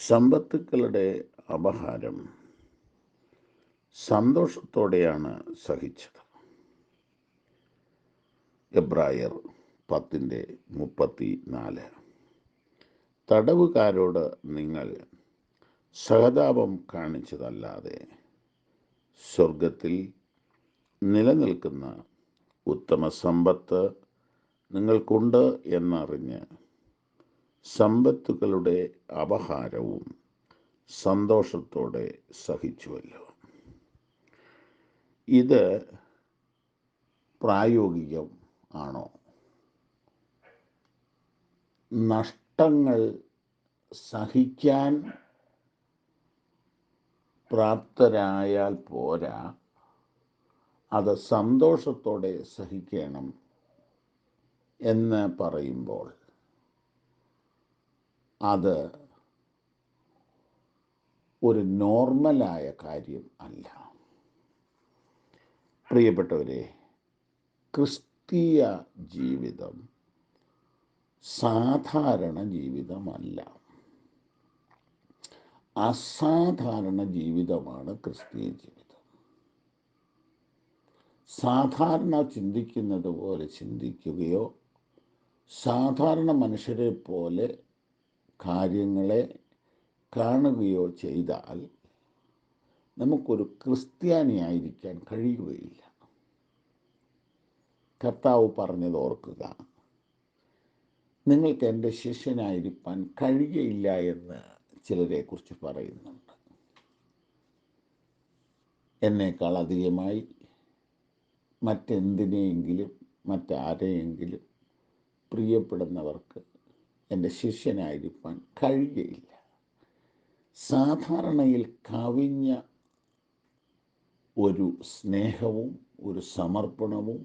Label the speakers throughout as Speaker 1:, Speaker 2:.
Speaker 1: സമ്പത്തുക്കളുടെ അപഹാരം സന്തോഷത്തോടെയാണ് സഹിച്ചത്. എബ്രായർ 10:34. തടവുകാരോട് നിങ്ങൾ സഹതാപം കാണിച്ചതല്ലാതെ സ്വർഗത്തിൽ നിലനിൽക്കുന്ന ഉത്തമ സമ്പത്ത് നിങ്ങൾക്കുണ്ട് എന്നറിഞ്ഞ് സമ്പത്തുകളുടെ അപഹാരവും സന്തോഷത്തോടെ സഹിച്ചുവല്ലോ. ഇത് പ്രായോഗികം ആണോ? നഷ്ടങ്ങൾ സഹിക്കാൻ പ്രാപ്തരായാൽ പോരാ, അത് സന്തോഷത്തോടെ സഹിക്കണം എന്ന് പറയുമ്പോൾ അത് ഒരു നോർമലായ കാര്യം അല്ല. പ്രിയപ്പെട്ടവരെ, ക്രിസ്തീയ ജീവിതം സാധാരണ ജീവിതമല്ല, അസാധാരണ ജീവിതമാണ് ക്രിസ്തീയ ജീവിതം. സാധാരണ ചിന്തിക്കുന്നത് പോലെ ചിന്തിക്കുകയോ സാധാരണ മനുഷ്യരെ പോലെ കാര്യങ്ങളെ കാണുകയോ ചെയ്താൽ നമുക്കൊരു ക്രിസ്ത്യാനിയായിരിക്കാൻ കഴിയുകയില്ല. കർത്താവ് പറഞ്ഞത് ഓർക്കുക, നിങ്ങൾക്ക് എൻ്റെ ശിഷ്യനായിരിക്കാൻ കഴിയുകയില്ല എന്ന് ചിലരെക്കുറിച്ച് പറയുന്നുണ്ട്. എന്നേക്കാൾ അധികമായി മറ്റെന്തിനെയെങ്കിലും മറ്റാരെയെങ്കിലും പ്രിയപ്പെടുന്നവർക്ക് എൻ്റെ ശിഷ്യനായിരിക്കാൻ കഴിയുകയില്ല. സാധാരണയിൽ കവിഞ്ഞ ഒരു സ്നേഹവും ഒരു സമർപ്പണവും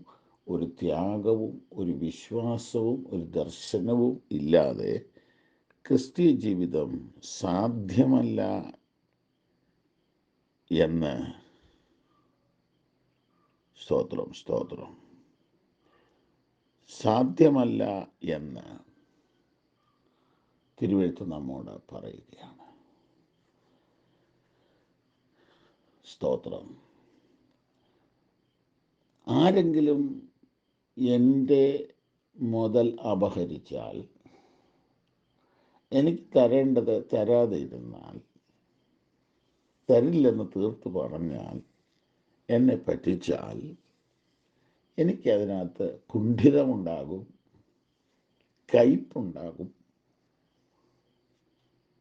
Speaker 1: ഒരു ത്യാഗവും ഒരു വിശ്വാസവും ഒരു ദർശനവും ഇല്ലാതെ ക്രിസ്തീയ ജീവിതം സാധ്യമല്ല എന്ന് സ്തോത്രം സാധ്യമല്ല എന്ന് തിരുവെഴുത്ത് നമ്മോട് പറയുകയാണ്. സ്തോത്രം. ആരെങ്കിലും എൻ്റെ മുതൽ അപഹരിച്ചാൽ, എനിക്ക് തരേണ്ടത് തരാതെ ഇരുന്നാൽ, തരില്ലെന്ന് തീർത്തു പറഞ്ഞാൽ, എന്നെ പറ്റിച്ചാൽ, എനിക്കതിനകത്ത് കുണ്ഠിതമുണ്ടാകും, കയ്പുണ്ടാകും,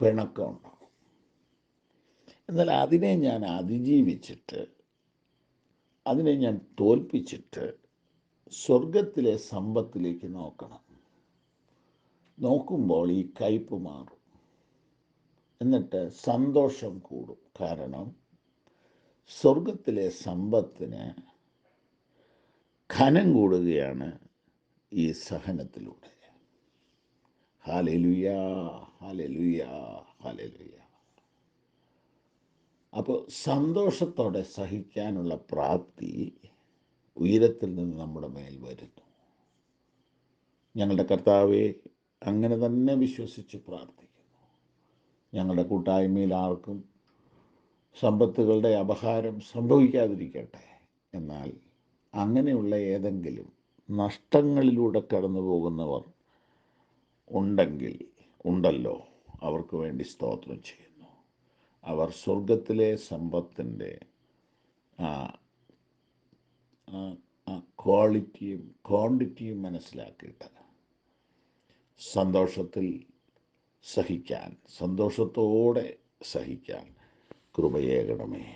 Speaker 1: പിണക്കമുണ്ടാകും. എന്നാൽ അതിനെ ഞാൻ അതിജീവിച്ചിട്ട്, അതിനെ ഞാൻ തോൽപ്പിച്ചിട്ട് സ്വർഗത്തിലെ സമ്പത്തിലേക്ക് നോക്കണം. നോക്കുമ്പോൾ ഈ കയ്പ് മാറും, എന്നിട്ട് സന്തോഷം കൂടും. കാരണം സ്വർഗത്തിലെ സമ്പത്തിന് ഘനം കൂടുകയാണ് ഈ സഹനത്തിലൂടെ. Hallelujah, hallelujah, hallelujah. അപ്പോൾ സന്തോഷത്തോടെ സഹിക്കാനുള്ള പ്രാപ്തി ഉയരത്തിൽ നിന്ന് നമ്മുടെ മേൽ വരുന്നു. ഞങ്ങളുടെ കർത്താവെ, അങ്ങനെ തന്നെ വിശ്വസിച്ച് പ്രാർത്ഥിക്കുന്നു. ഞങ്ങളുടെ കൂട്ടായ്മയിൽ ആർക്കും സമ്പത്തുകളുടെ അപഹാരം സംഭവിക്കാതിരിക്കട്ടെ. എന്നാൽ അങ്ങനെയുള്ള ഏതെങ്കിലും നഷ്ടങ്ങളിലൂടെ കടന്നു പോകുന്നവർ ഉണ്ടല്ലോ, അവർക്ക് വേണ്ടി സ്തോത്രം ചെയ്യുന്നു. അവർ സ്വർഗത്തിലെ സമ്പത്തിൻ്റെ ക്വാളിറ്റിയും ക്വാണ്ടിറ്റിയും മനസ്സിലാക്കിയിട്ട് സന്തോഷത്തിൽ സഹിക്കാൻ, സന്തോഷത്തോടെ സഹിക്കാൻ കൃപയേകണമേ.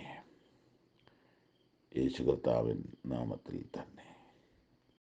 Speaker 1: യേശു കർത്താവിൻ നാമത്തിൽ തന്നെ.